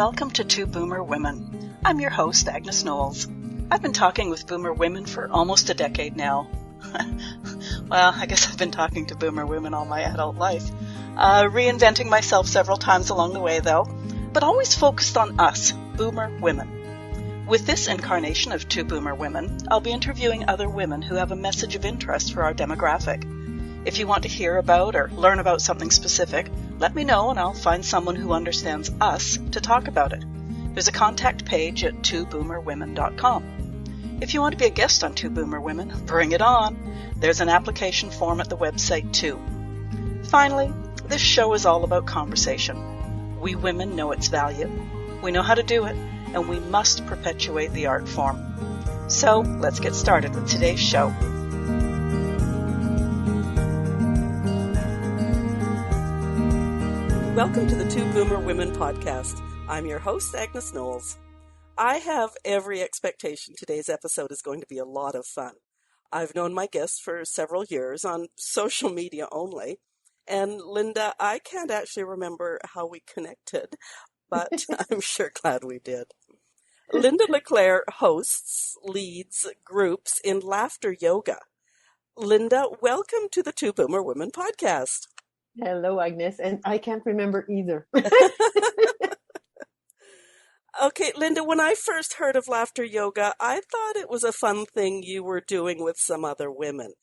welcome to Two Boomer Women. I'm your host, Agnes Knowles. I've been talking with Boomer women for almost a decade now. Well, I guess I've been talking to Boomer women all my adult life. Reinventing myself several times along the way, though, but always focused on us, Boomer women. With this incarnation of Two Boomer Women, I'll be interviewing other women who have a message of interest for our demographic. If you want to hear about or learn about something specific, let me know and I'll find someone who understands us to talk about it. There's a contact page at twoboomerwomen.com. If you want to be a guest on Two Boomer Women, bring it on. There's an application form at the website too. Finally, this show is all about conversation. We women know its value. We know how to do it, and we must perpetuate the art form. So let's get started with today's show. Welcome to the Two Boomer Women podcast. I'm your host, Agnes Knowles. I have every expectation today's episode is going to be a lot of fun. I've known my guests for several years on social media only. And Linda, I can't actually remember how we connected, but I'm sure glad we did. Linda Leclerc leads groups in laughter yoga. Linda, welcome to the Two Boomer Women podcast. Hello, Agnes, and I can't remember either. Okay, Linda, when I first heard of laughter yoga, I thought it was a fun thing you were doing with some other women.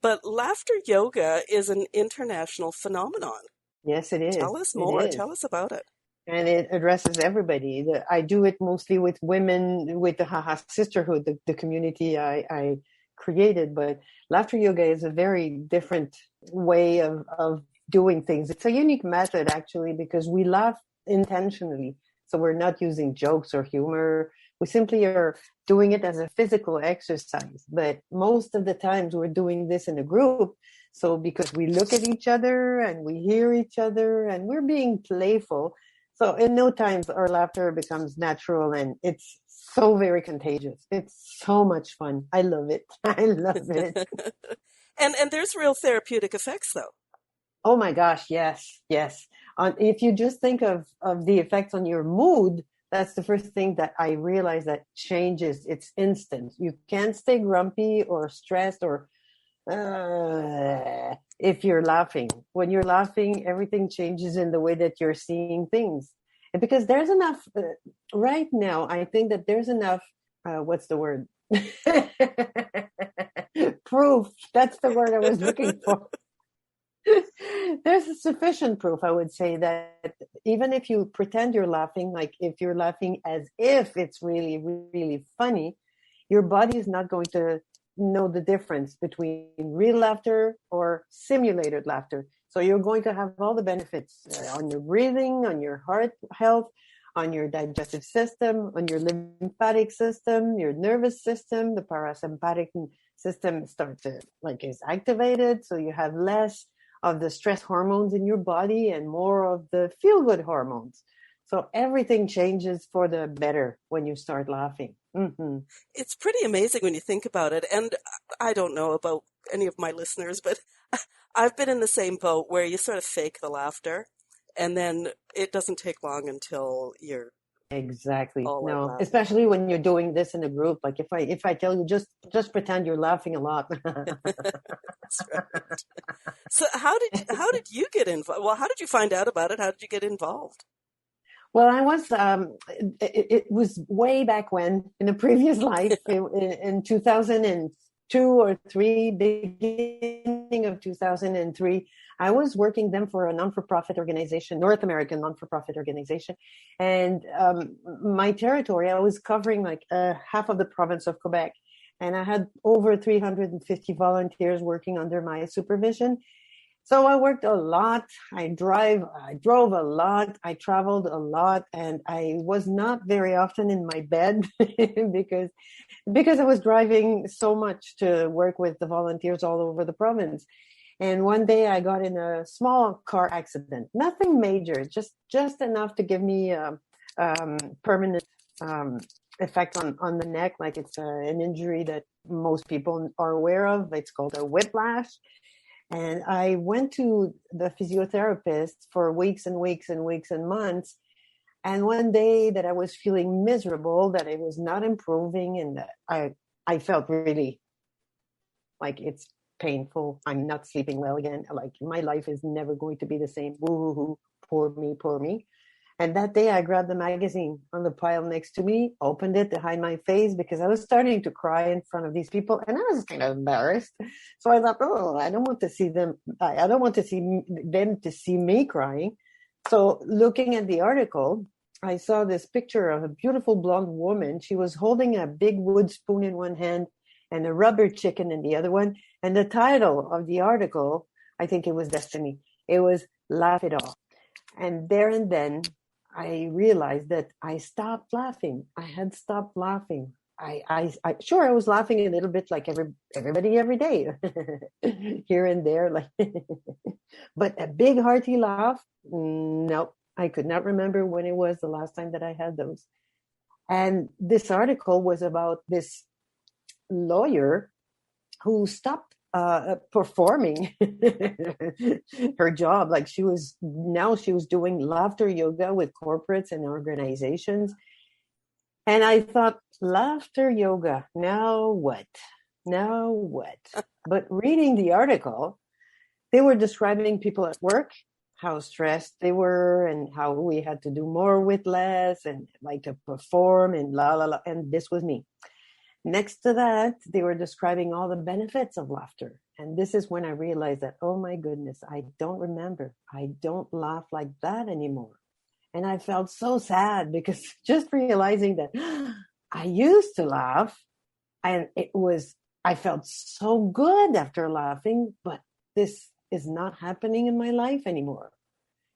But laughter yoga is an international phenomenon. Yes, it is. Tell us more. Tell us about it. And it addresses everybody. I do it mostly with women, with the Haha Sisterhood, the community I created. But laughter yoga is a very different way of doing things. It's a unique method, actually, because we laugh intentionally. So we're not using jokes or humor. We simply are doing it as a physical exercise. But most of the times we're doing this in a group. So because we look at each other and we hear each other and we're being playful. So in no time our laughter becomes natural and it's so very contagious. It's so much fun. I love it. I love it. And there's real therapeutic effects, though. Oh my gosh, yes. If you just think of the effects on your mood, that's the first thing that I realized that changes. It's instant. You can't stay grumpy or stressed or if you're laughing. When you're laughing, everything changes in the way that you're seeing things. And because there's enough, right now, I think that there's enough, what's the word? Proof. That's the word I was looking for. There's sufficient proof, I would say, that even if you pretend you're laughing, like if you're laughing as if it's really, really funny, your body is not going to know the difference between real laughter or simulated laughter. So you're going to have all the benefits on your breathing, on your heart health, on your digestive system, on your lymphatic system, your nervous system. The parasympathetic system is activated, so you have less of the stress hormones in your body and more of the feel-good hormones. So everything changes for the better when you start laughing. Mm-hmm. It's pretty amazing when you think about it. And I don't know about any of my listeners, but I've been in the same boat where you sort of fake the laughter and then it doesn't take long until you're exactly. No, especially when you're doing this in a group. Like if I tell you just pretend you're laughing a lot. That's right. So how did you get involved? Well, how did you find out about it? How did you get involved? Well, I was. It was way back when, in a previous life, in 2002 or 3, beginning of 2003. I was working then for a non-for-profit organization, North American non-for-profit organization. And my territory, I was covering like half of the province of Quebec. And I had over 350 volunteers working under my supervision. So I worked a lot. I drove a lot. I traveled a lot. And I was not very often in my bed because I was driving so much to work with the volunteers all over the province. And one day I got in a small car accident, nothing major, just enough to give me permanent effect on the neck. Like it's an injury that most people are aware of. It's called a whiplash. And I went to the physiotherapist for weeks and weeks and weeks and months And one day that I was feeling miserable, that I was not improving, and that I felt really like it's painful. I'm not sleeping well again. Like my life is never going to be the same. Woo hoo, poor me, poor me. And that day I grabbed the magazine on the pile next to me, opened it to hide my face because I was starting to cry in front of these people and I was kind of embarrassed. So I thought, oh, I don't want to see them. I don't want to see them to see me crying. So looking at the article, I saw this picture of a beautiful blonde woman. She was holding a big wood spoon in one hand and a rubber chicken in the other one. And the title of the article, I think it was Destiny. It was Laugh It Off. And there and then, I realized that I stopped laughing. I had stopped laughing. I sure I was laughing a little bit like everybody every day, here and there, like, but a big hearty laugh. No, I could not remember when it was the last time that I had those. And this article was about this lawyer who stopped performing her job. Like she was doing laughter yoga with corporates and organizations. And I thought, laughter yoga, now what? But reading the article, they were describing people at work, how stressed they were and how we had to do more with less and like to perform and la la la. And this was me. Next to that, they were describing all the benefits of laughter. And this is when I realized that, oh my goodness, I don't remember. I don't laugh like that anymore. And I felt so sad because just realizing that I used to laugh and I felt so good after laughing, but this is not happening in my life anymore.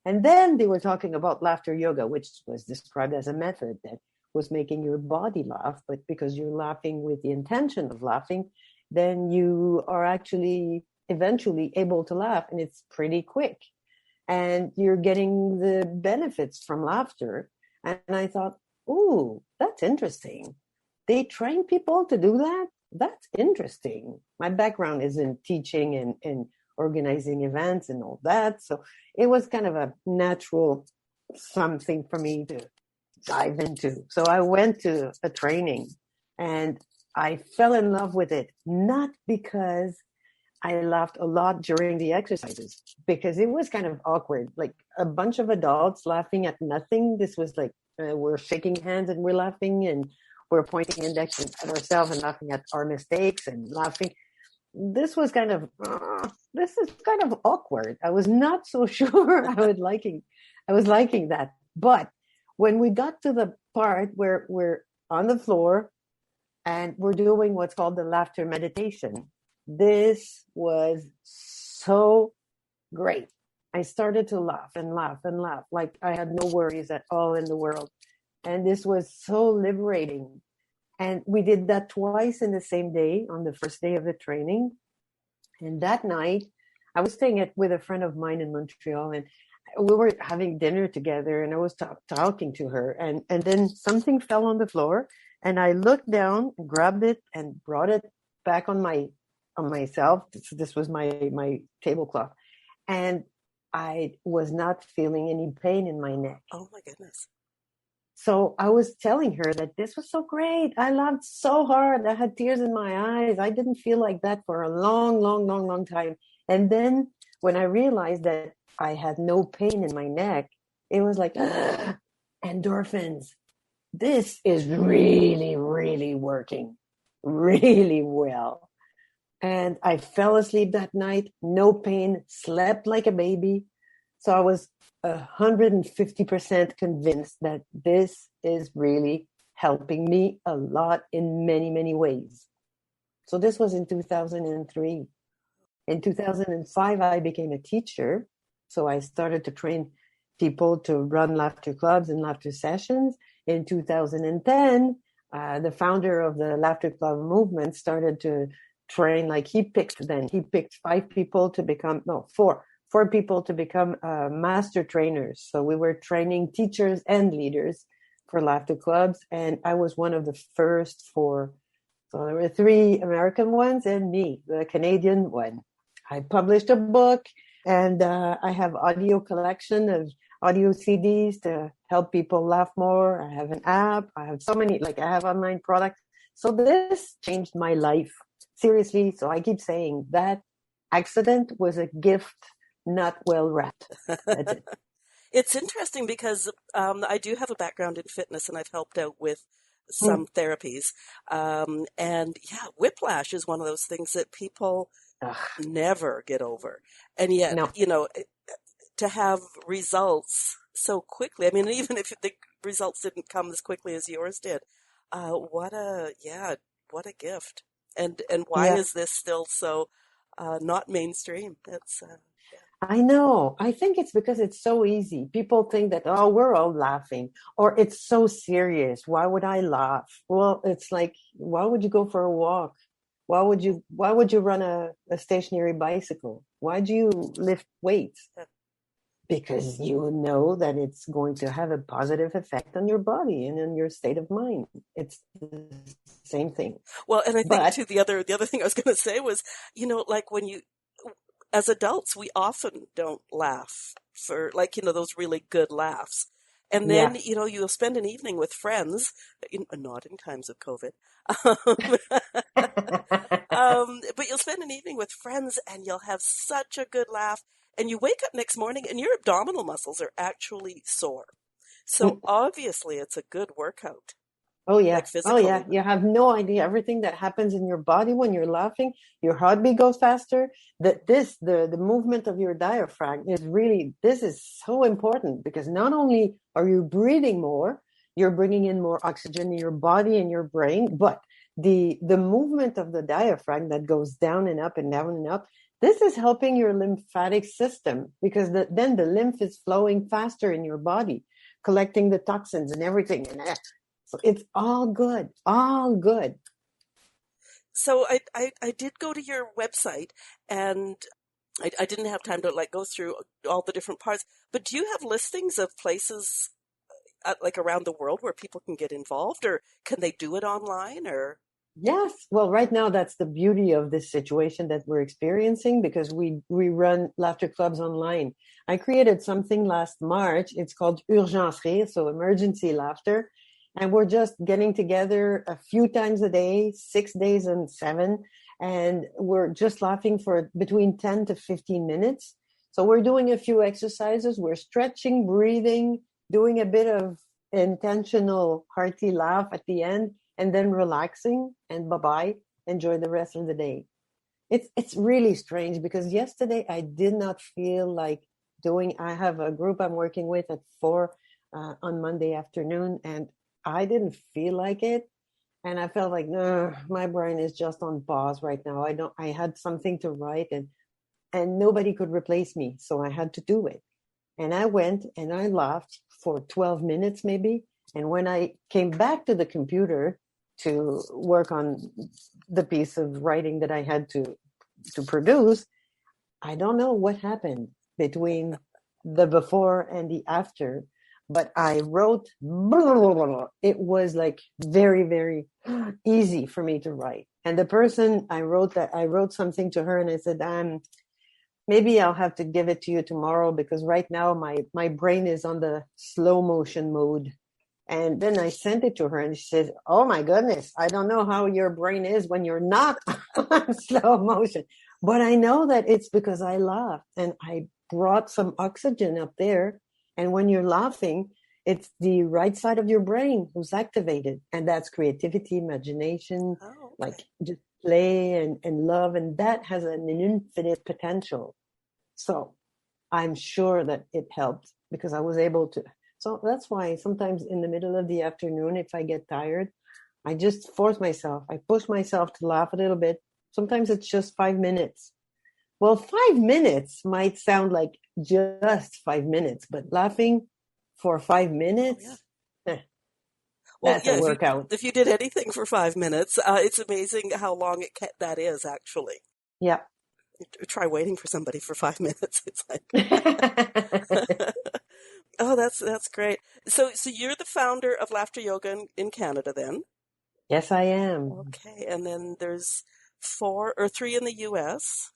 And then they were talking about laughter yoga, which was described as a method that was making your body laugh, but because you're laughing with the intention of laughing, then you are actually eventually able to laugh, and it's pretty quick. And you're getting the benefits from laughter. And I thought, ooh, that's interesting. They train people to do that? That's interesting. My background is in teaching and organizing events and all that. So it was kind of a natural something for me to dive into. So I went to a training and I fell in love with it, not because I laughed a lot during the exercises, because it was kind of awkward, like a bunch of adults laughing at nothing. This was like, we're shaking hands and we're laughing and we're pointing index at ourselves and laughing at our mistakes and laughing. This was kind of, this is kind of awkward. I was not so sure I was liking that. But when we got to the part where we're on the floor and we're doing what's called the laughter meditation, this was so great. I started to laugh and laugh and laugh like I had no worries at all in the world. And this was so liberating. And we did that twice in the same day on the first day of the training. And that night, I was staying with a friend of mine in Montreal, and we were having dinner together, and I was talking to her. And then something fell on the floor, and I looked down, grabbed it, and brought it back on myself. This was my tablecloth. And I was not feeling any pain in my neck. Oh my goodness. So I was telling her that this was so great. I laughed so hard. I had tears in my eyes. I didn't feel like that for a long time. And then when I realized that I had no pain in my neck, it was like, endorphins. This is really, really working really well. And I fell asleep that night, no pain, slept like a baby. So I was 150% convinced that this is really helping me a lot in many, many ways. So this was in 2003. In 2005, I became a teacher. So I started to train people to run laughter clubs and laughter sessions. In 2010, the founder of the laughter club movement started to train, like he picked 5 people to become, four people to become master trainers. So we were training teachers and leaders for laughter clubs. And I was one of the first 4. So there were 3 American ones and me, the Canadian one. I published a book, and I have audio collection of audio CDs to help people laugh more. I have an app. I have so many, like I have online products. So this changed my life. Seriously. So I keep saying that accident was a gift, not well wrapped. That's it. It's interesting because I do have a background in fitness and I've helped out with Mm. some therapies. And yeah, whiplash is one of those things that people Ugh, never get over. And yet, no. to have results so quickly, I mean, even if the results didn't come as quickly as yours did, what a gift. And why Yeah. is this still so not mainstream? It's I know. I think it's because it's so easy. People think that, oh, we're all laughing, or it's so serious. Why would I laugh? Well, it's like, why would you go for a walk? Why would you run a stationary bicycle? Why do you lift weights? Because you know that it's going to have a positive effect on your body and on your state of mind. It's the same thing. Well, and I think But too, the other thing I was going to say was, like when as adults, we often don't laugh for like, those really good laughs. And yeah. then, you'll spend an evening with friends, not in times of COVID, but you'll spend an evening with friends and you'll have such a good laugh. And you wake up next morning and your abdominal muscles are actually sore. So obviously it's a good workout, Oh yeah. like Oh yeah. physically. You have no idea everything that happens in your body when you're laughing. Your heartbeat goes faster. The movement of your diaphragm is really, this is so important because not only are you breathing more, you're bringing in more oxygen in your body and your brain, but the movement of the diaphragm that goes down and up and down and up, this is helping your lymphatic system because then the lymph is flowing faster in your body, collecting the toxins and everything. And so it's all good, all good. So I did go to your website and I didn't have time to like go through all the different parts, but do you have listings of places like around the world where people can get involved, or can they do it online, or? Yes. Well, right now, that's the beauty of this situation that we're experiencing because we run laughter clubs online. I created something last March. It's called Urgence Rire, so emergency laughter. And we're just getting together a few times a day, 6 days and 7. And we're just laughing for between 10 to 15 minutes. So we're doing a few exercises. We're stretching, breathing, doing a bit of intentional hearty laugh at the end and then relaxing and bye-bye, enjoy the rest of the day. It's really strange because yesterday I did not feel like I have a group I'm working with at 4 on Monday afternoon and I didn't feel like it. And I felt like, no, my brain is just on pause right now. I had something to write and nobody could replace me. So I had to do it. And I went and I laughed for 12 minutes maybe. And when I came back to the computer to work on the piece of writing that I had to produce, I don't know what happened between the before and the after, but I wrote, it was like very, very easy for me to write. And the person I wrote something to her and I said, maybe I'll have to give it to you tomorrow because right now my brain is on the slow motion mode. And then I sent it to her and she says, oh my goodness, I don't know how your brain is when you're not on slow motion. But I know that it's because I laughed and I brought some oxygen up there. And when you're laughing, it's the right side of your brain who's activated. And that's creativity, imagination, Oh, okay. like just play and love. And that has an infinite potential. So I'm sure that it helped because I was able to. So that's why sometimes in the middle of the afternoon, if I get tired, I just force myself. I push myself to laugh a little bit. Sometimes it's just 5 minutes. Well, 5 minutes might sound like just 5 minutes, but laughing for 5 minutes, Well, that's yeah, a workout. if you did anything for 5 minutes, it's amazing how long that is actually. Yeah. Try waiting for somebody for 5 minutes. It's like, oh, that's great. So you're the founder of Laughter Yoga in Canada, then? Yes, I am. Okay, and then there's 4 or 3 in the U.S.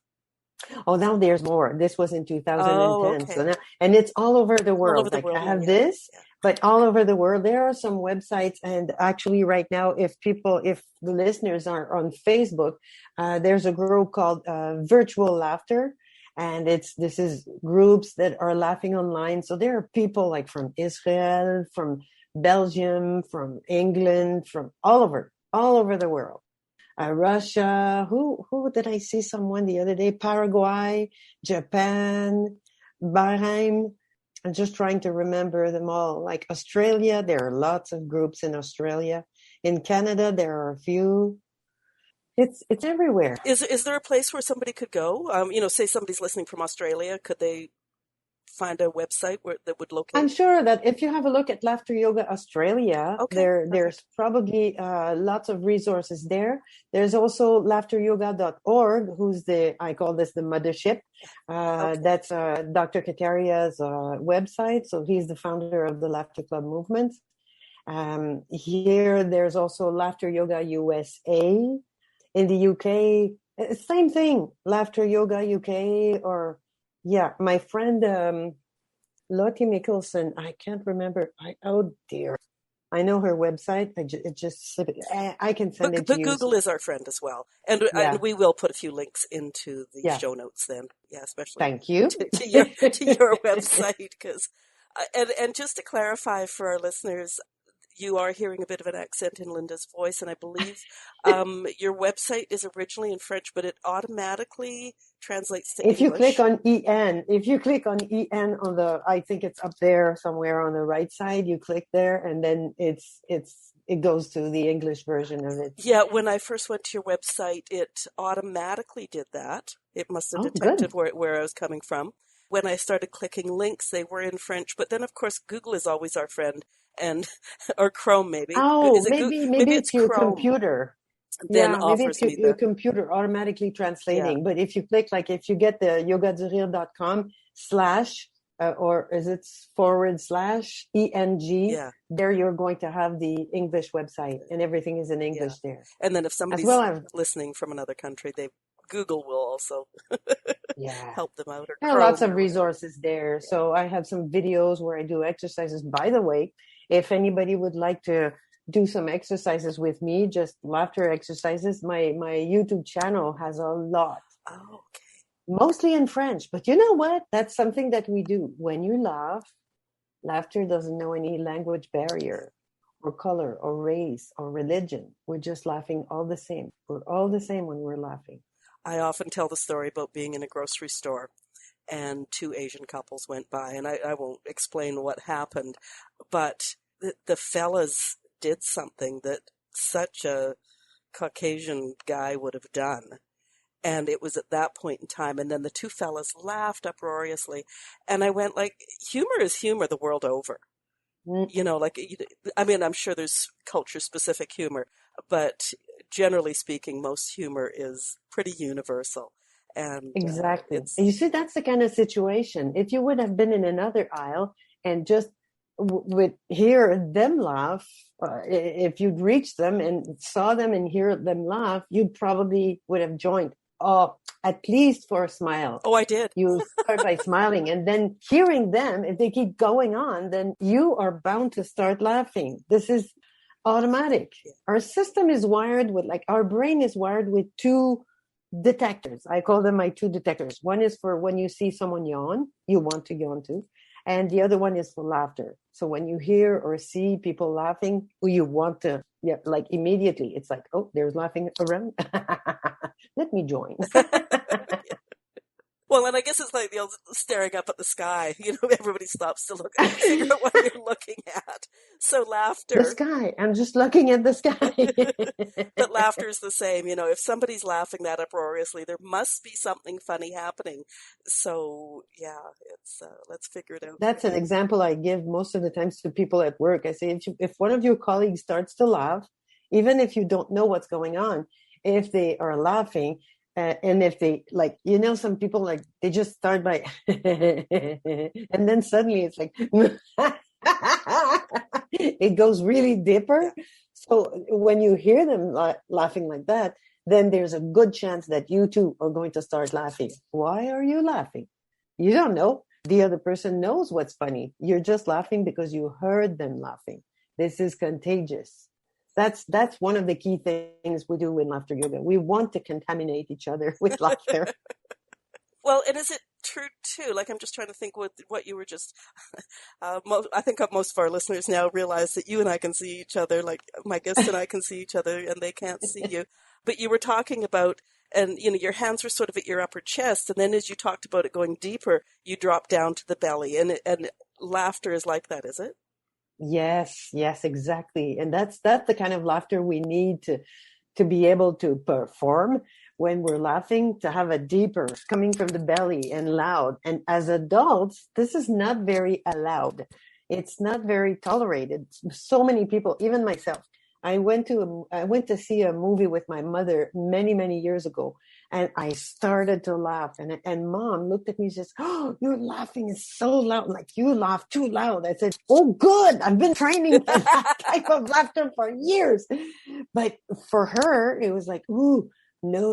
Oh, now there's more. This was in Oh, 2010. okay. So now, and it's all over the All over world. the Like I world now, have yeah. this, Yeah. but all over the world, there are some websites. And actually right now, if the listeners are on Facebook, there's a group called Virtual Laughter. And this is groups that are laughing online. So there are people like from Israel, from Belgium, from England, from all over the world. Russia. Who did I see someone the other day? Paraguay, Japan, Bahrain. I'm just trying to remember them all. Like Australia, there are lots of groups in Australia. In Canada, there are a few. It's everywhere. Is there a place where somebody could go? Say somebody's listening from Australia, could they find a website that would I'm locate? sure that if you have a look at Laughter Yoga Australia, Okay, there's probably lots of resources there. There's also laughteryoga.org, I call this the mothership. okay. That's Dr. Kataria's website. So he's the founder of the Laughter Club movement. Here, there's also Laughter Yoga USA. In the UK, same thing, Laughter Yoga UK, my friend, Lottie Mickelson, I can't remember. Oh dear. I know her website. I can send it to But you. Google is our friend as well, and Yeah, we will put a few links into the yeah. show notes. Then, yeah, especially Thank you. to your website, because and just to clarify for our listeners, you are hearing a bit of an accent in Linda's voice, and I believe your website is originally in French, but it automatically translates to If you click English. on EN, I think it's up there somewhere on the right side. You click there, and then it goes to the English version of it. Yeah, when I first went to your website, it automatically did that. It must have Oh, detected good. where I was coming from. When I started clicking links, they were in French, but then of course Google is always our friend, and or Chrome maybe. Oh, Is it maybe it's it's your Chrome computer. then Yeah, maybe it's offers me your the computer automatically yeah. translating. But if you click, like if you get the yogadurir.com or is it /ENG, Yeah. there you're going to have the English website and everything is in Yeah. English there. And then if As somebody's well as, listening from another country, Google will also yeah, help them out, or there are lots Chrome of or whatever. resources there. Yeah. So I have some videos where I do exercises. By the way, if anybody would like to do some exercises with me, just laughter exercises, my YouTube channel has a lot. Oh, okay. Mostly in French, but you know what? That's something that we do. When you laugh, laughter doesn't know any language barrier or color or race or religion. We're just laughing all the same. We're all the same when we're laughing. I often tell the story about being in a grocery store and two Asian couples went by, and I won't explain what happened, but the fellas did something that such a Caucasian guy would have done. And it was at that point in time. And then the two fellas laughed uproariously. And I went like, humor is humor the world over. Mm. I mean, I'm sure there's culture specific humor, but generally speaking, most humor is pretty universal. And Exactly. it's, And you see, that's the kind of situation. If you would have been in another aisle and just would hear them laugh, if you'd reached them and saw them and hear them laugh, you probably would have joined. Oh, at least for a smile. oh, I did. You start by smiling, and then hearing them, if they keep going on, then you are bound to start laughing. This is automatic. Yeah. Our system is wired with, like, our brain is wired with two detectors. I call them my two detectors. One is for when you see someone yawn, you want to yawn too. And the other one is for laughter. So when you hear or see people laughing, you want to, like immediately, it's like, oh, there's laughing around. Let me join. Well, and I guess it's like the old staring up at the sky. Everybody stops to look, figure out what you're looking at. So The laughter, sky. I'm just looking at the sky. but laughter is the same. If somebody's laughing that uproariously, there must be something funny happening. So yeah, it's let's figure it out. That's an example I give most of the times to people at work. I say, if one of your colleagues starts to laugh, even if you don't know what's going on, if they are laughing, and if they some people they just start by, and then suddenly it's like, it goes really deeper. Yeah. So when you hear them laughing like that, then there's a good chance that you too are going to start laughing. Why are you laughing? You don't know. The other person knows what's funny. You're just laughing because you heard them laughing. This is contagious. That's one of the key things we do in laughter yoga. We want to contaminate each other with laughter. Well, and is it true too? Like, I'm just trying to think what you were just. I think most of our listeners now realize that you and I can see each other. Like, my guest and I can see each other, and they can't see you. But you were talking about, and your hands were sort of at your upper chest, and then as you talked about it going deeper, you drop down to the belly, and laughter is like that, is it? Yes, exactly. And that's the kind of laughter we need to be able to perform when we're laughing, to have a deeper coming from the belly and loud. And as adults, this is not very allowed. It's not very tolerated. So many people, even myself, I went to see a movie with my mother many, many years ago, and I started to laugh, and Mom looked at me and says, "Oh, your laughing is so loud. Like, you laugh too loud." I said, "Oh, good. I've been training for that type of laughter for years." But for her, it was like, "Ooh, no,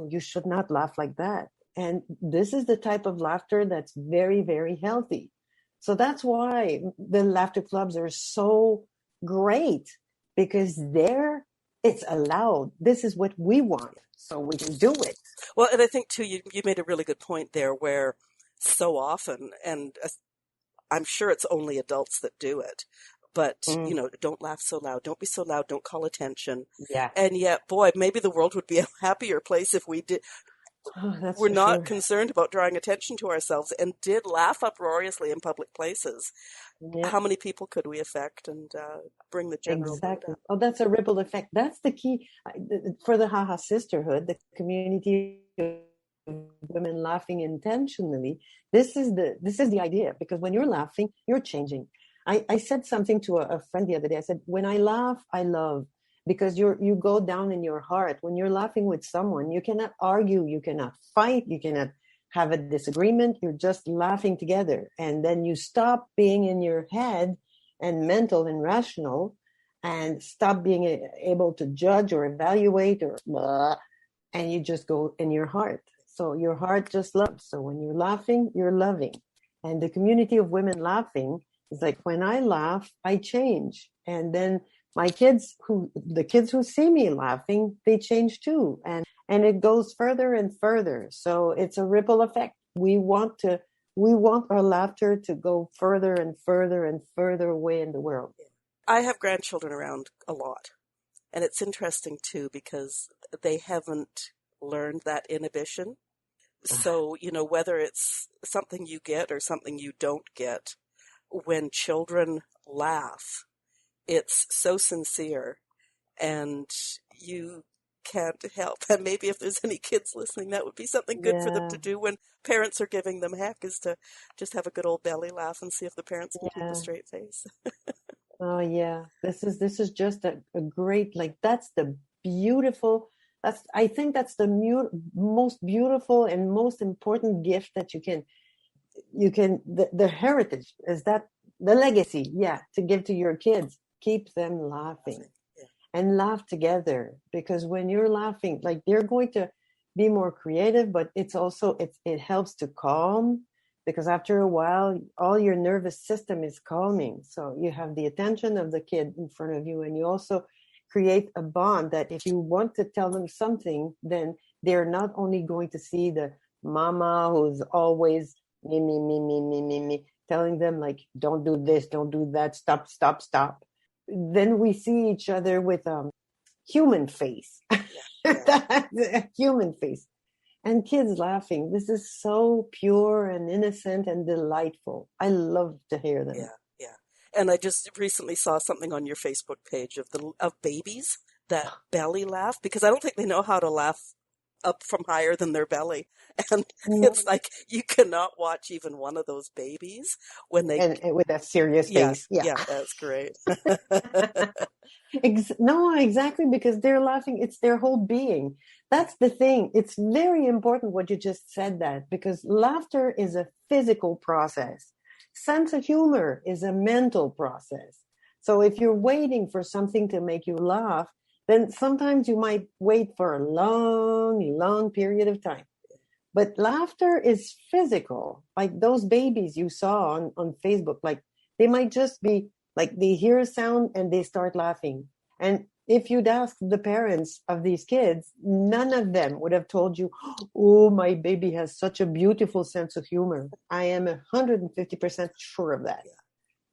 you should not laugh like that." And this is the type of laughter that's very, very healthy. So that's why the laughter clubs are so great, because there it's allowed. This is what we want, so we can do it. Well, and I think too, you made a really good point there, where so often, and I'm sure it's only adults that do it, but don't laugh so loud, don't be so loud, don't call attention. Yeah. And yet, boy, maybe the world would be a happier place if we did. We're not concerned about drawing attention to ourselves and did laugh uproariously in public places. Yeah. How many people could we affect and bring the general mood up? Oh, that's a ripple effect. That's the key for the Haha Sisterhood, the community of women laughing intentionally. This is the idea, because when you're laughing, you're changing. I said something to a friend the other day. I said, when I laugh, I love. Because you go down in your heart. When you're laughing with someone, you cannot argue, you cannot fight, you cannot have a disagreement. You're just laughing together. And then you stop being in your head and mental and rational, and stop being able to judge or evaluate or blah, and you just go in your heart. So your heart just loves. So when you're laughing, you're loving. And the community of women laughing is like, when I laugh, I change. And then the kids who see me laughing, they change too. And it goes further and further. So it's a ripple effect. We want our laughter to go further and further and further away in the world. I have grandchildren around a lot. And it's interesting too, because they haven't learned that inhibition. So, whether it's something you get or something you don't get, when children laugh, it's so sincere, and you can't help. And maybe if there's any kids listening, that would be something good for them to do when parents are giving them heck, is to just have a good old belly laugh and see if the parents can keep a straight face. Oh yeah, this is just a great, like, that's the beautiful. I think that's the most beautiful and most important gift that you can. The heritage is that the legacy, to give to your kids. Keep them laughing and laugh together, because when you're laughing, like, they're going to be more creative, but it's also, it helps to calm, because after a while, all your nervous system is calming. So you have the attention of the kid in front of you, and you also create a bond that if you want to tell them something, then they're not only going to see the mama who's always me, telling them, like, don't do this, don't do that, stop. Then we see each other with human face. A human face. And kids laughing. This is so pure and innocent and delightful. I love to hear them. Yeah. And I just recently saw something on your Facebook page of babies that belly laugh, because I don't think they know how to laugh up from higher than their belly. And it's like, you cannot watch even one of those babies when they... And with that serious face. Yeah, that's great. No, exactly, because they're laughing. It's their whole being. That's the thing. It's very important what you just said, that, because laughter is a physical process. Sense of humor is a mental process. So if you're waiting for something to make you laugh, then sometimes you might wait for a long period of time. But laughter is physical. Like those babies you saw on Facebook, like they might just be like they hear a sound and they start laughing. And if you'd ask the parents of these kids, none of them would have told you, oh, my baby has such a beautiful sense of humor. I am 150% sure of that.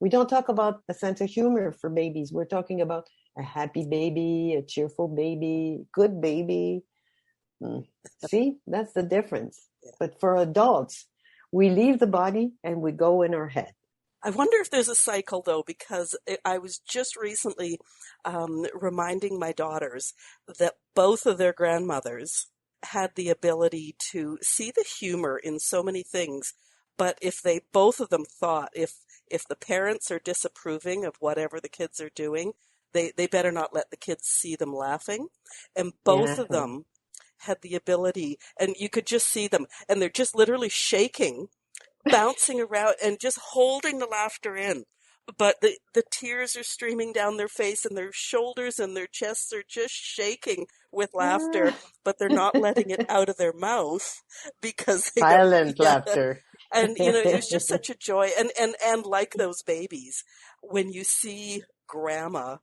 We don't talk about a sense of humor for babies. We're talking about a happy baby, a cheerful baby, good baby. See, that's the difference. But for adults, we leave the body and we go in our head. I wonder if there's a cycle, though, because I was just recently reminding my daughters that both of their grandmothers had the ability to see the humor in so many things. But if they, both of them thought if the parents are disapproving of whatever the kids are doing, they better not let the kids see them laughing. And both of them had the ability, and you could just see them, and they're just literally shaking, bouncing around and just holding the laughter in. But the tears are streaming down their face, and their shoulders and their chests are just shaking with laughter, but they're not letting it out of their mouth because they silent laughter. And it was just such a joy. And like those babies, when you see grandma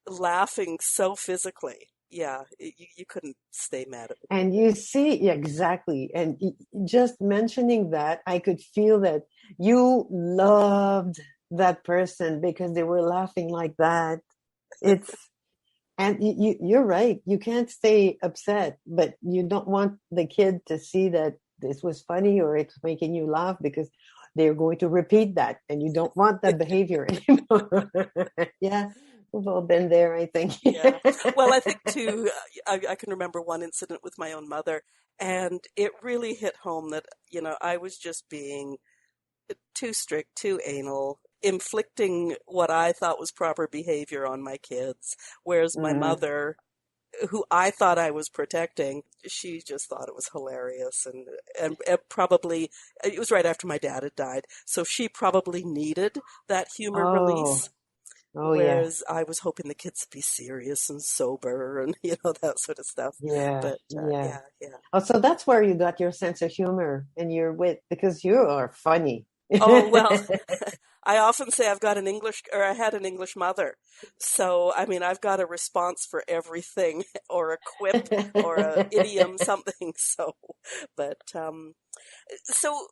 laughing so physically, you couldn't stay mad at me. And you see, exactly. And just mentioning that, I could feel that you loved that person because they were laughing like that. And you're right. You can't stay upset, but you don't want the kid to see that this was funny or it's making you laugh because they're going to repeat that. And you don't want that behavior anymore. Yeah. We've all been there, I think. Yeah. Well, I think too, I can remember one incident with my own mother, and it really hit home that, I was just being too strict, too anal, inflicting what I thought was proper behavior on my kids. Whereas my mother, who I thought I was protecting, she just thought it was hilarious. And probably, it was right after my dad had died. So she probably needed that humor release. Whereas I was hoping the kids would be serious and sober and, that sort of stuff. Yeah. But, yeah. Oh, so that's where you got your sense of humor and your wit, because you are funny. Oh, well, I often say I had an English mother. So, I've got a response for everything, or a quip or an idiom, something. So, so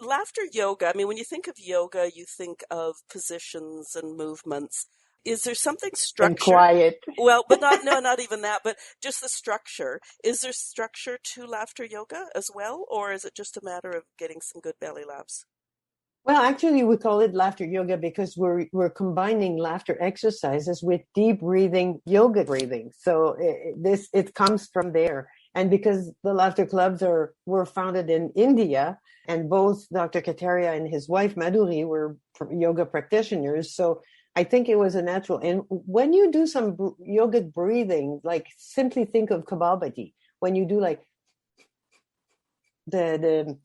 laughter yoga, when you think of yoga, you think of positions and movements. Is there something structured? And quiet. Well, but not even that, but just the structure. Is there structure to laughter yoga as well, or is it just a matter of getting some good belly laughs? Well, actually, we call it laughter yoga because we're combining laughter exercises with deep breathing, yoga breathing. So it comes from there. And because the laughter clubs were founded in India, and both Dr. Kataria and his wife Madhuri were yoga practitioners, so I think it was a natural. And when you do some yogic breathing, like simply think of Kapalbhati, when you do like the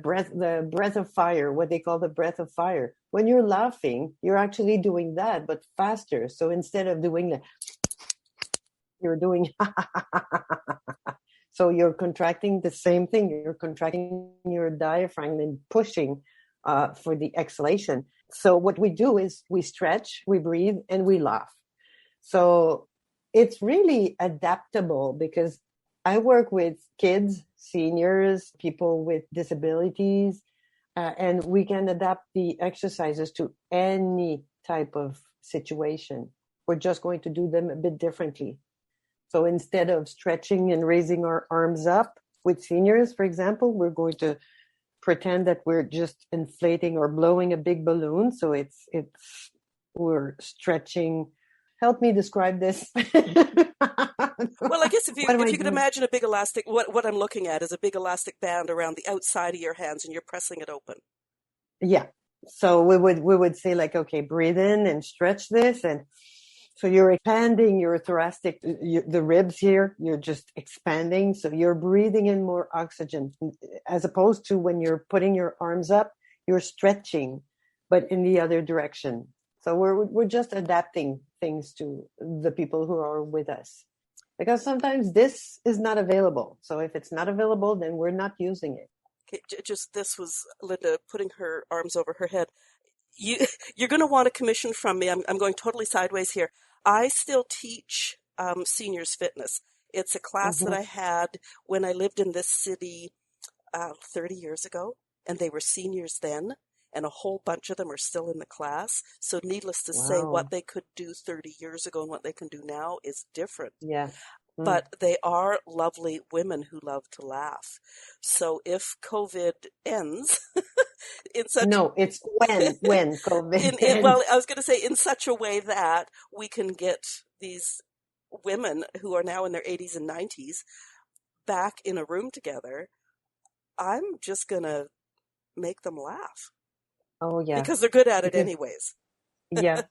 breath of fire, what they call the breath of fire. When you're laughing, you're actually doing that, but faster. So instead of doing that, you're doing so you're contracting the same thing. You're contracting your diaphragm and pushing for the exhalation. So what we do is we stretch, we breathe, and we laugh. So it's really adaptable because I work with kids, seniors, people with disabilities, and we can adapt the exercises to any type of situation. We're just going to do them a bit differently. So instead of stretching and raising our arms up with seniors, for example, we're going to pretend that we're just inflating or blowing a big balloon. So we're stretching. Help me describe this. Well, I guess if you could imagine a big elastic, what I'm looking at is a big elastic band around the outside of your hands, and you're pressing it open. Yeah. So we would say like, okay, breathe in and stretch this, and so you're expanding your thoracic, the ribs here. You're just expanding, so you're breathing in more oxygen, as opposed to when you're putting your arms up, you're stretching, but in the other direction. So we're just adapting things to the people who are with us, because sometimes this is not available. So if it's not available, then we're not using it. Okay, this was Linda putting her arms over her head. You're going to want a commission from me. I'm going totally sideways here. I still teach seniors fitness. It's a class that I had when I lived in this city 30 years ago, and they were seniors then, and a whole bunch of them are still in the class. So needless to say, what they could do 30 years ago and what they can do now is different. Yeah. But they are lovely women who love to laugh. So if COVID ends, it's when COVID ends. Well, I was going to say in such a way that we can get these women who are now in their 80s and 90s back in a room together. I'm just going to make them laugh. Oh, yeah. Because they're good at it anyways. Yeah.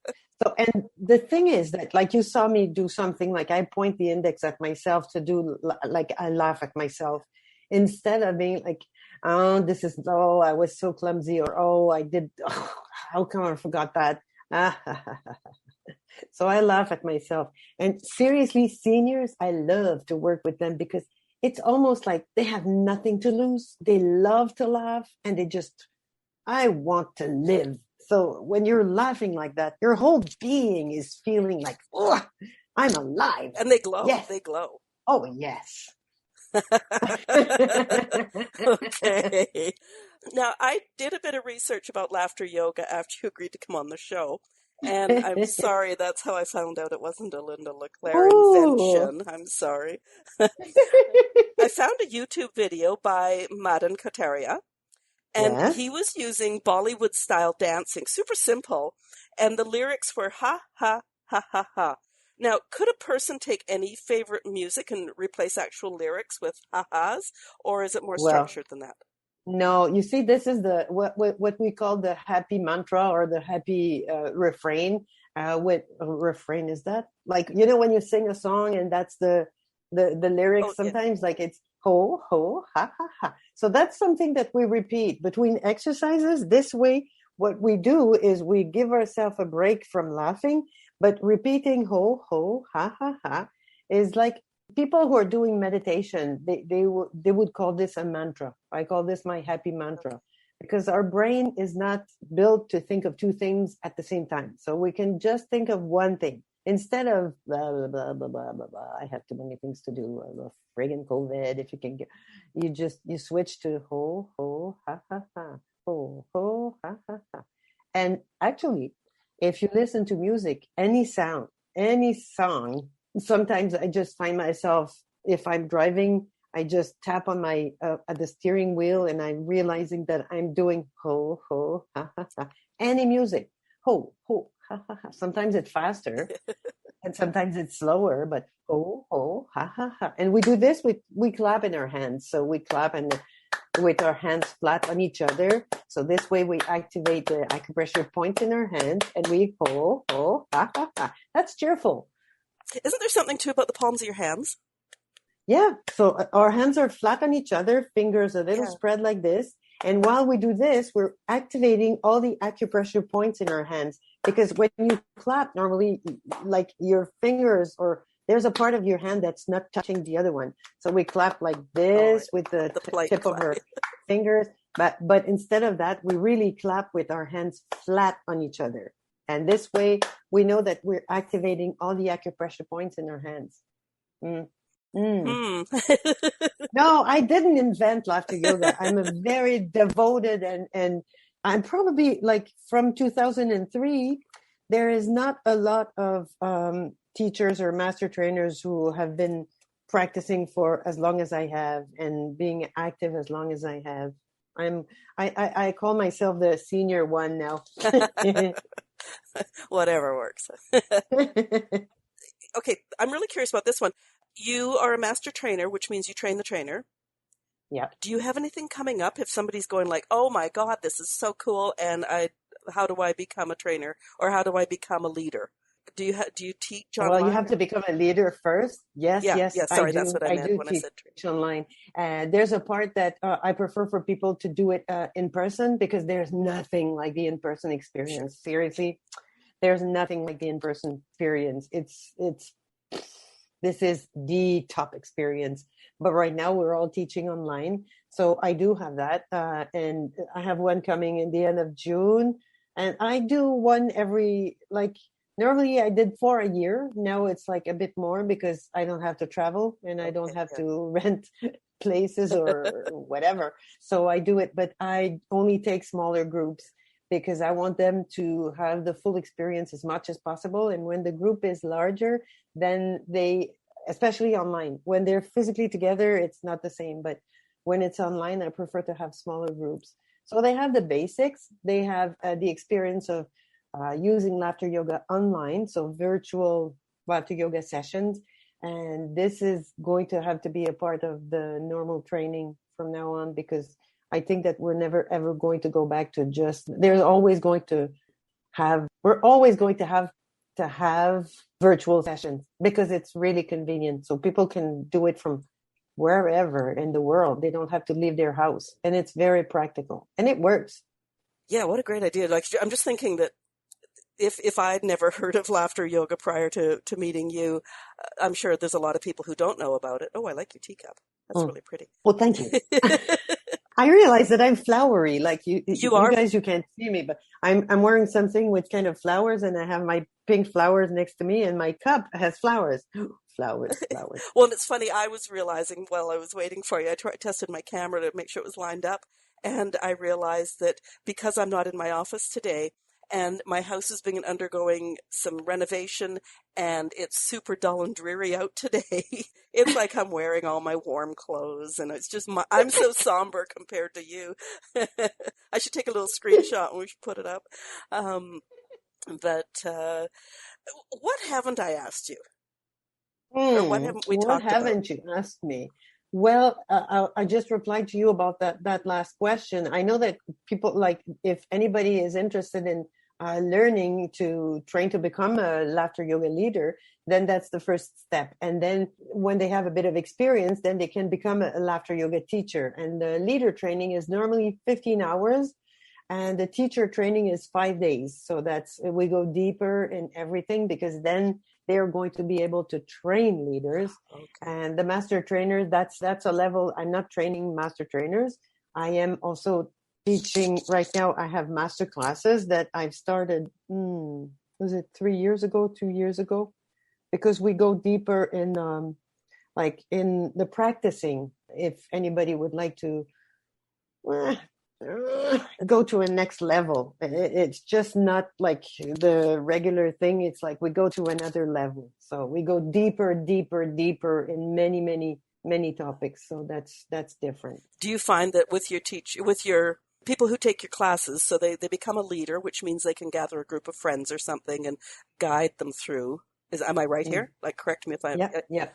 So, and the thing is that, like, you saw me do something, like I point the index at myself to do, like, I laugh at myself instead of being like, oh, I was so clumsy, or, how come I forgot that? So I laugh at myself. And seriously, seniors, I love to work with them because it's almost like they have nothing to lose. They love to laugh, and I want to live. So when you're laughing like that, your whole being is feeling like, oh, I'm alive. And they glow. Yes. They glow. Oh, yes. Okay. Now, I did a bit of research about laughter yoga after you agreed to come on the show. And I'm sorry, that's how I found out it wasn't a Linda Leclerc invention. I'm sorry. I found a YouTube video by Madan Kataria. And he was using Bollywood-style dancing, super simple, and the lyrics were ha, ha, ha, ha, ha. Now, could a person take any favorite music and replace actual lyrics with ha-has, or is it more structured than that? No, you see, this is what we call the happy mantra, or the happy refrain. What refrain is that? Like, when you sing a song and that's the lyrics, sometimes like it's ho, ho, ha, ha, ha. So that's something that we repeat between exercises. This way, what we do is we give ourselves a break from laughing, but repeating ho, ho, ha, ha, ha is like people who are doing meditation, they would call this a mantra. I call this my happy mantra, because our brain is not built to think of two things at the same time. So we can just think of one thing. Instead of blah, blah, blah, blah, blah, blah, blah, I have too many things to do. Friggin' COVID. If you can you switch to ho, ho, ha, ha, ha, ho, ho, ha, ha, ha. And actually, if you listen to music, any sound, any song, sometimes I just find myself, if I'm driving, I just tap on my, at the steering wheel, and I'm realizing that I'm doing ho, ho, ha, ha, ha. Any music, ho, ho, ha, ha, ha. Sometimes it's faster and sometimes it's slower, but ho, ho, ha, ha, ha. And we do this we clap in our hands. So we clap with our hands flat on each other. So this way we activate the acupressure points in our hands, and we ho, ho, ha, ha, ha. That's cheerful. Isn't there something too about the palms of your hands? Yeah. So our hands are flat on each other, fingers a little spread like this. And while we do this, we're activating all the acupressure points in our hands. Because when you clap, normally, like your fingers, or there's a part of your hand that's not touching the other one. So we clap like this with the tip of our fingers. But instead of that, we really clap with our hands flat on each other. And this way, we know that we're activating all the acupressure points in our hands. No, I didn't invent laughter yoga. I'm a very devoted, and I'm probably, like, from 2003, there is not a lot of teachers or master trainers who have been practicing for as long as I have and being active as long as I have. I call myself the senior one now. Whatever works. Okay, I'm really curious about this one. You are a master trainer, which means you train the trainer. Yeah. Do you have anything coming up if somebody's going like, oh my God, this is so cool, and how do I become a trainer, or how do I become a leader? Do you teach online? Well, you have to become a leader first. Yes. Sorry, that's what I meant when I said teach online. There's a part that I prefer for people to do it in person, because there's nothing like the in-person experience. Seriously. there's nothing like the in-person experience. This is the top experience. But right now we're all teaching online. So I do have that. And I have one coming in the end of June. And I do one normally I did 4 a year. Now it's like a bit more because I don't have to travel and I don't have to rent places or whatever. So I do it, but I only take smaller groups because I want them to have the full experience as much as possible. And when the group is larger, then especially online, when they're physically together, it's not the same. But when it's online, I prefer to have smaller groups. So they have the basics. They have the experience of using laughter yoga online, so virtual laughter yoga sessions. And this is going to have to be a part of the normal training from now on, because I think that we're never ever going to go back to we're always going to have virtual sessions because it's really convenient. So people can do it from wherever in the world. They don't have to leave their house, and it's very practical and it works. Yeah, what a great idea. Like, I'm just thinking that if I'd never heard of laughter yoga prior to meeting you, I'm sure there's a lot of people who don't know about it. Oh, I like your teacup. That's really pretty. Well, thank you. I realize that I'm flowery. Like you are. Guys, you can't see me, but I'm wearing something with kind of flowers, and I have my pink flowers next to me, and my cup has flowers. Flowers. Well, and it's funny. I was realizing while I was waiting for you, I tested my camera to make sure it was lined up, and I realized that because I'm not in my office today, and my house has been undergoing some renovation, and it's super dull and dreary out today. It's like I'm wearing all my warm clothes, and it's just I'm so somber compared to you. I should take a little screenshot and we should put it up. But what haven't I asked you? Or what haven't we talked about? What haven't you asked me? Well, I just replied to you about that last question. I know that people, like, if anybody is interested in learning to train to become a laughter yoga leader, then that's the first step. And then when they have a bit of experience, then they can become a laughter yoga teacher. And the leader training is normally 15 hours. And the teacher training is 5 days. So we go deeper in everything, because then they're going to be able to train leaders. Okay. And the master trainer, that's a level. I'm not training master trainers. I am also teaching right now. I have master classes that I've started, was it 2 years ago? Because we go deeper in in the practicing. If anybody would like to go to a next level, it's just not like the regular thing. It's like we go to another level. So we go deeper in many topics. So that's different. Do you find that with your people who take your classes, so they become a leader, which means they can gather a group of friends or something and guide them through? Am I right here? Like, correct me if I'm... Yeah.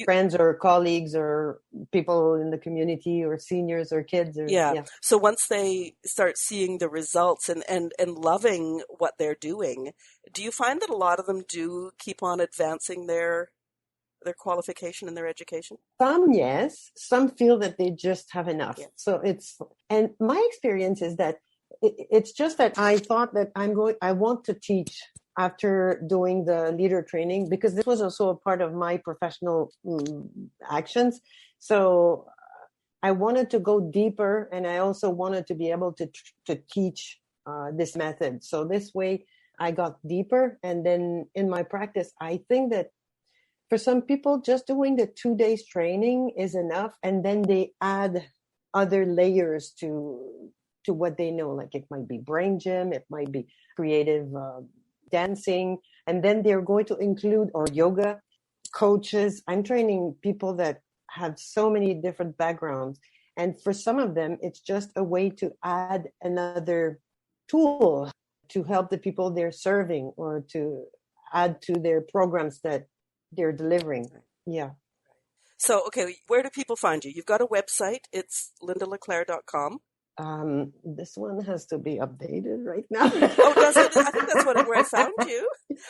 Friends or colleagues or people in the community or seniors or kids. Yeah. So once they start seeing the results and loving what they're doing, do you find that a lot of them do keep on advancing their qualification and their education? Some, yes. Some feel that they just have enough. Yeah. So and my experience is that it's just that I thought that I want to teach after doing the leader training, because this was also a part of my professional actions. So I wanted to go deeper, and I also wanted to be able to teach this method. So this way I got deeper. And then in my practice, I think that for some people, just doing the 2 days training is enough. And then they add other layers to what they know. Like, it might be brain gym, it might be creative dancing, and then they're going to include, or yoga coaches. I'm training people that have so many different backgrounds, and for some of them it's just a way to add another tool to help the people they're serving, or to add to their programs that they're delivering. Yeah. So, okay, where do people find you? You've got a website. It's lindaleclerc.com. This one has to be updated right now. Oh, does it? I think that's where I found you.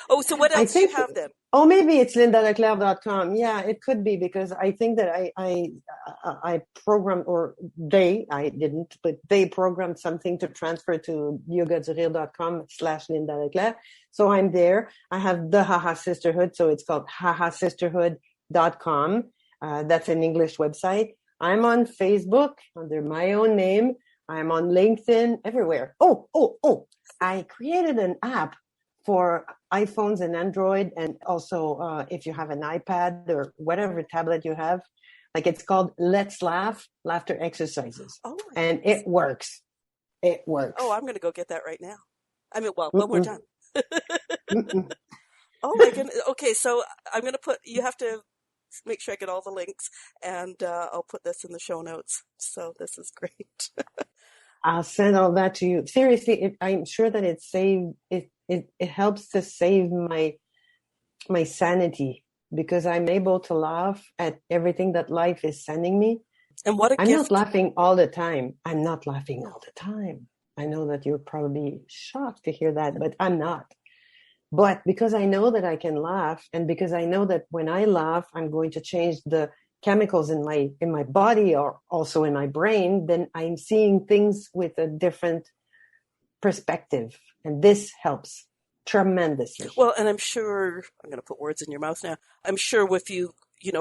Oh, so what else do you have then? Oh, maybe it's lindaleclerc.com. Yeah, it could be, because I think that I programmed, or I didn't, but they programmed something to transfer to yogadurir.com/Linda So I'm there. I have the Haha Sisterhood, so it's called hahasisterhood.com. That's an English website. I'm on Facebook under my own name. I'm on LinkedIn, everywhere. Oh. I created an app for iPhones and Android, and also if you have an iPad or whatever tablet you have, like, it's called Let's Laugh, Laughter Exercises. Oh, and it works. It works. Oh, I'm going to go get that right now. I mean, well, when we're done. Oh my goodness. Okay, so I'm going to you have to make sure I get all the links, and I'll put this in the show notes. So this is great. I'll send all that to you. Seriously, I'm sure that it helps to save my sanity, because I'm able to laugh at everything that life is sending me. And what a gift. I'm not laughing all the time. I know that you're probably shocked to hear that, but I'm not. But because I know that I can laugh, and because I know that when I laugh, I'm going to change the chemicals in my body, or also in my brain, then I'm seeing things with a different perspective. And this helps tremendously. Well, and I'm sure, I'm going to put words in your mouth now. I'm sure if you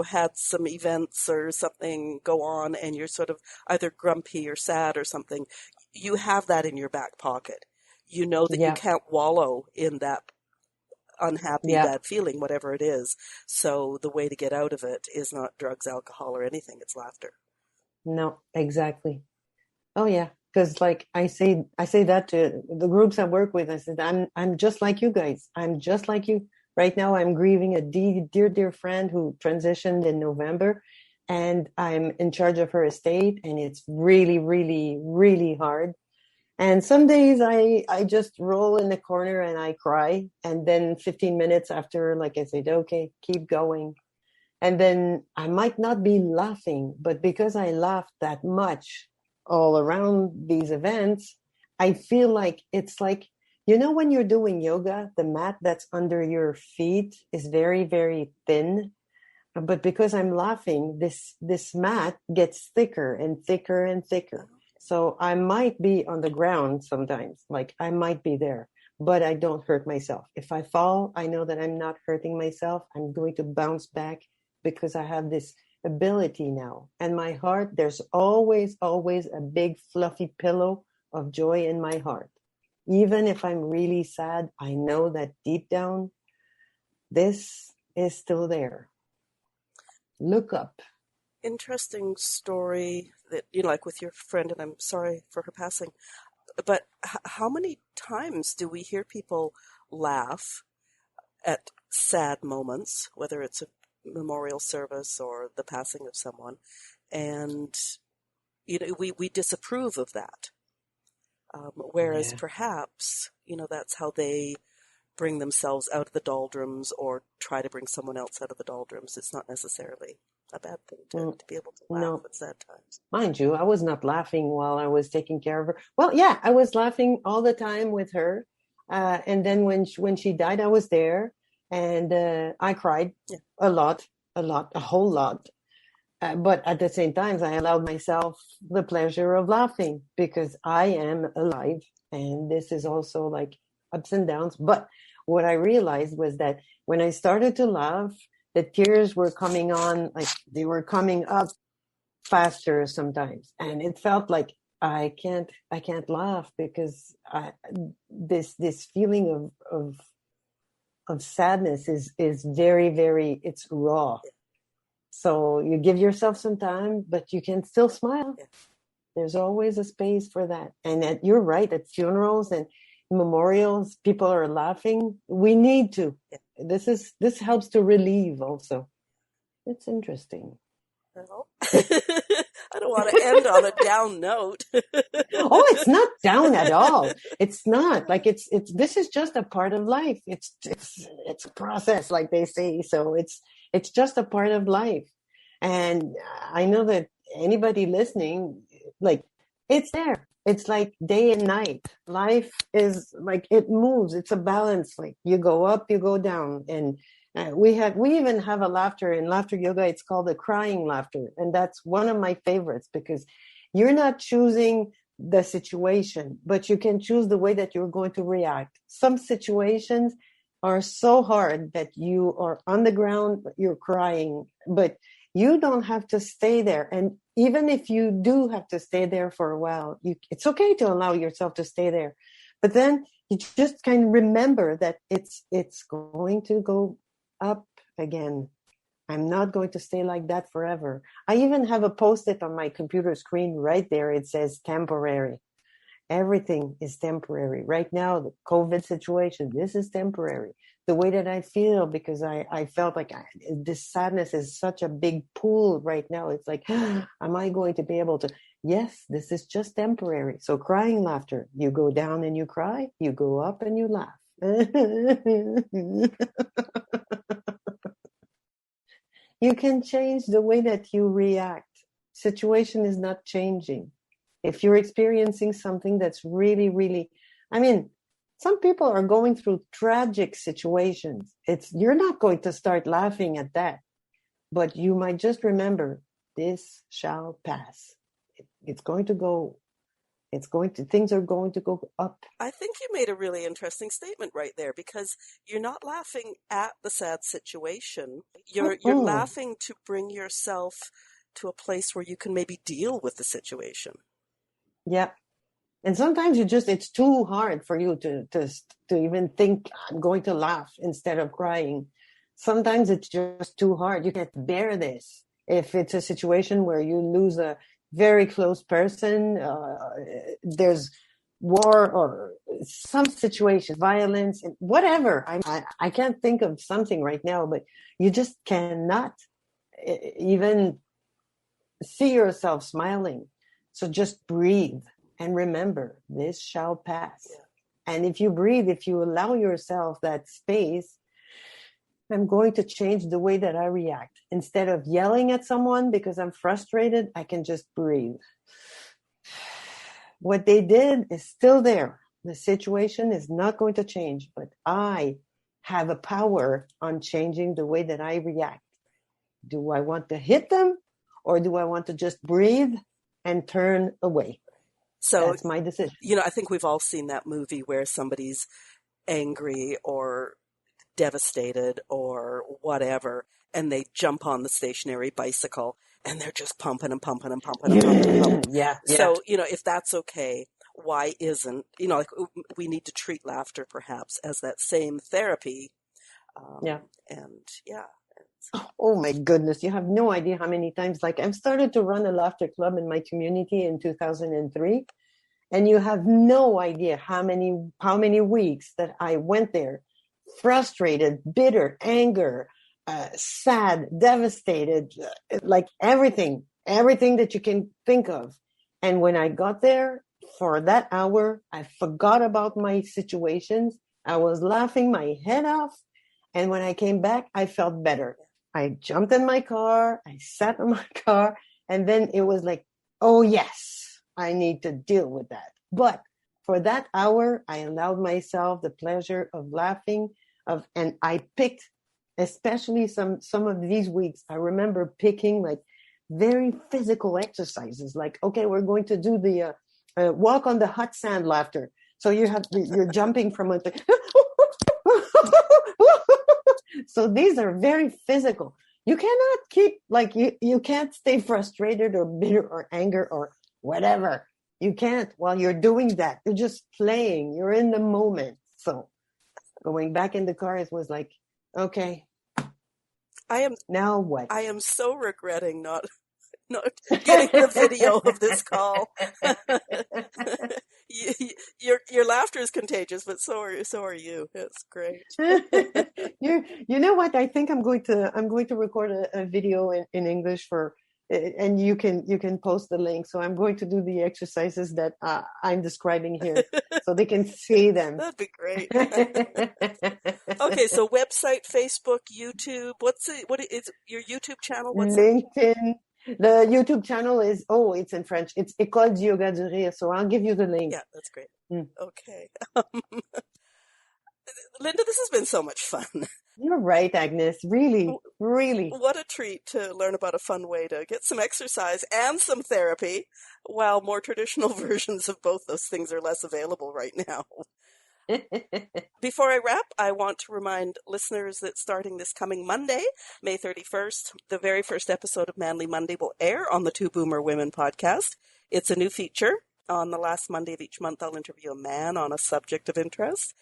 had some events or something go on and you're sort of either grumpy or sad or something, you have that in your back pocket. You know that you can't wallow in that unhappy, bad feeling, whatever it is. So the way to get out of it is not drugs, alcohol, or anything. It's laughter. No, exactly. Oh yeah. Because like I say that to the groups I work with. I said, I'm just like you guys. I'm just like you. Right now I'm grieving a dear friend who transitioned in November, and I'm in charge of her estate, and it's really, really, really hard. And some days I just roll in the corner and I cry. And then 15 minutes after, like, I said, okay, keep going. And then I might not be laughing, but because I laughed that much all around these events, I feel like it's like, when you're doing yoga, the mat that's under your feet is very, very thin. But because I'm laughing, this mat gets thicker and thicker and thicker. So I might be on the ground sometimes, like I might be there, but I don't hurt myself. If I fall, I know that I'm not hurting myself. I'm going to bounce back because I have this ability now. And my heart, there's always a big fluffy pillow of joy in my heart. Even if I'm really sad, I know that deep down, this is still there. Look up. Interesting story that, like with your friend, and I'm sorry for her passing, but how many times do we hear people laugh at sad moments, whether it's a memorial service or the passing of someone, and we disapprove of that, whereas perhaps that's how they bring themselves out of the doldrums or try to bring someone else out of the doldrums. It's not necessarily a bad thing to be able to laugh at sad times. Mind you, I was not laughing while I was taking care of her. Well, yeah, I was laughing all the time with her. And then when she died, I was there, and I cried a whole lot. But at the same time, I allowed myself the pleasure of laughing because I am alive. And this is also like ups and downs. But what I realized was that when I started to laugh, the tears were coming on, like they were coming up faster sometimes. And it felt like I can't laugh because this feeling of sadness is very, very, it's raw. So you give yourself some time, but you can still smile. There's always a space for that. And you're right, at funerals and memorials, people are laughing. We need to. This helps to relieve also. It's interesting. Well, I don't want to end on a down note. Oh, it's not down at all. It's not like it's this is just a part of life. It's a process, like they say. So it's just a part of life. And I know that anybody listening, like, it's there. it's like day and night. Life is like, it moves. It's a balance. Like you go up, you go down. And we even have a laughter in laughter yoga. It's called the crying laughter. And that's one of my favorites because you're not choosing the situation, but you can choose the way that you're going to react. Some situations are so hard that you are on the ground, you're crying, but you don't have to stay there. And even if you do have to stay there for a while, it's okay to allow yourself to stay there. But then you just kind of remember that it's going to go up again. I'm not going to stay like that forever. I even have a post-it on my computer screen right there. It says temporary. Everything is temporary. Right now, the COVID situation, this is temporary. The way that I feel, because I felt like this sadness is such a big pool right now. It's like, am I going to be able to? Yes, this is just temporary. So crying laughter, you go down and you cry, you go up and you laugh. You can change the way that you react. Situation is not changing. If you're experiencing something that's really, really, I mean, some people are going through tragic situations. You're not going to start laughing at that, but you might just remember, this shall pass. Things are going to go up. I think you made a really interesting statement right there, because you're not laughing at the sad situation. You're laughing to bring yourself to a place where you can maybe deal with the situation. Yeah. And sometimes it's too hard for you to even think, I'm going to laugh instead of crying. Sometimes it's just too hard. You can't bear this. If it's a situation where you lose a very close person, there's war or some situation, violence, whatever. I can't think of something right now, but you just cannot even see yourself smiling. So just breathe and remember, this shall pass. Yeah. And if you breathe, if you allow yourself that space, I'm going to change the way that I react. Instead of yelling at someone because I'm frustrated, I can just breathe. What they did is still there. The situation is not going to change, but I have a power on changing the way that I react. Do I want to hit them, or do I want to just breathe and turn away? So that's my decision. I think we've all seen that movie where somebody's angry or devastated or whatever, and they jump on the stationary bicycle and they're just pumping and pumping and pumping and pumping and pumping. Yeah. So, if that's okay, why isn't, we need to treat laughter perhaps as that same therapy. And yeah. Oh my goodness. You have no idea how many times, I've started to run a laughter club in my community in 2003. And you have no idea how many weeks that I went there, frustrated, bitter, anger, sad, devastated, everything that you can think of. And when I got there for that hour, I forgot about my situations. I was laughing my head off. And when I came back, I felt better. I jumped in my car, I sat in my car, and then it was like, oh yes, I need to deal with that. But for that hour, I allowed myself the pleasure of laughing, and I picked, especially some of these weeks, I remember picking very physical exercises. Okay, we're going to do the walk on the hot sand laughter. So you're jumping from a So these are very physical. You cannot keep, you can't stay frustrated or bitter or anger or whatever. You can't while you're doing that. You're just playing. You're in the moment. So going back in the car, it was like, okay, now what? I am so regretting not getting the video of this call. Your laughter is contagious, but so are you. It's great. You know what? I think I'm going to record a video in English and you can post the link. So I'm going to do the exercises that I'm describing here, so they can see them. That'd be great. Okay, so website, Facebook, YouTube. What is your YouTube channel? LinkedIn. The YouTube channel is, it's in French. It's École du Yoga du Rire. So I'll give you the link. Yeah, that's great. Okay. Linda, this has been so much fun. You're right, Agnes. Really, really. What a treat to learn about a fun way to get some exercise and some therapy, while more traditional versions of both those things are less available right now. Before I wrap, I want to remind listeners that starting this coming Monday, May 31st, the very first episode of Manly Monday will air on the Two Boomer Women podcast. It's a new feature. On the last Monday of each month, I'll interview a man on a subject of interest.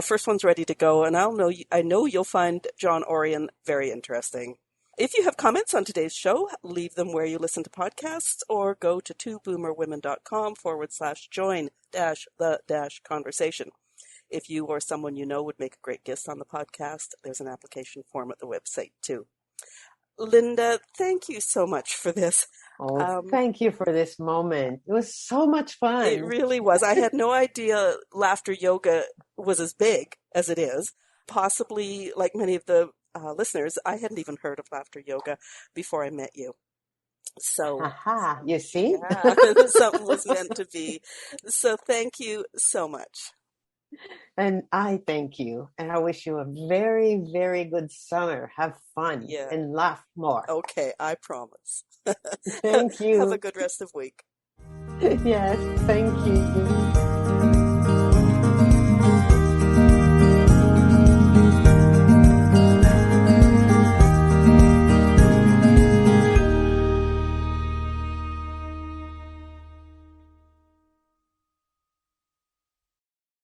First one's ready to go, and I know you'll find John Orion very interesting. If you have comments on today's show, leave them where you listen to podcasts, or go to twoboomerwomen.com/join-the-conversation. If you or someone you know would make a great guest on the podcast, there's an application form at the website too. Linda, thank you so much for this. Thank you for this moment. It was so much fun. It really was. I had no idea laughter yoga was as big as it is. Possibly, like many of the listeners, I hadn't even heard of laughter yoga before I met you. So, you see? Yeah, something was meant to be. So thank you so much. And I thank you. And I wish you a very, very good summer. Have fun and laugh more. Okay, I promise. Thank you. Have a good rest of week. Yes, thank you.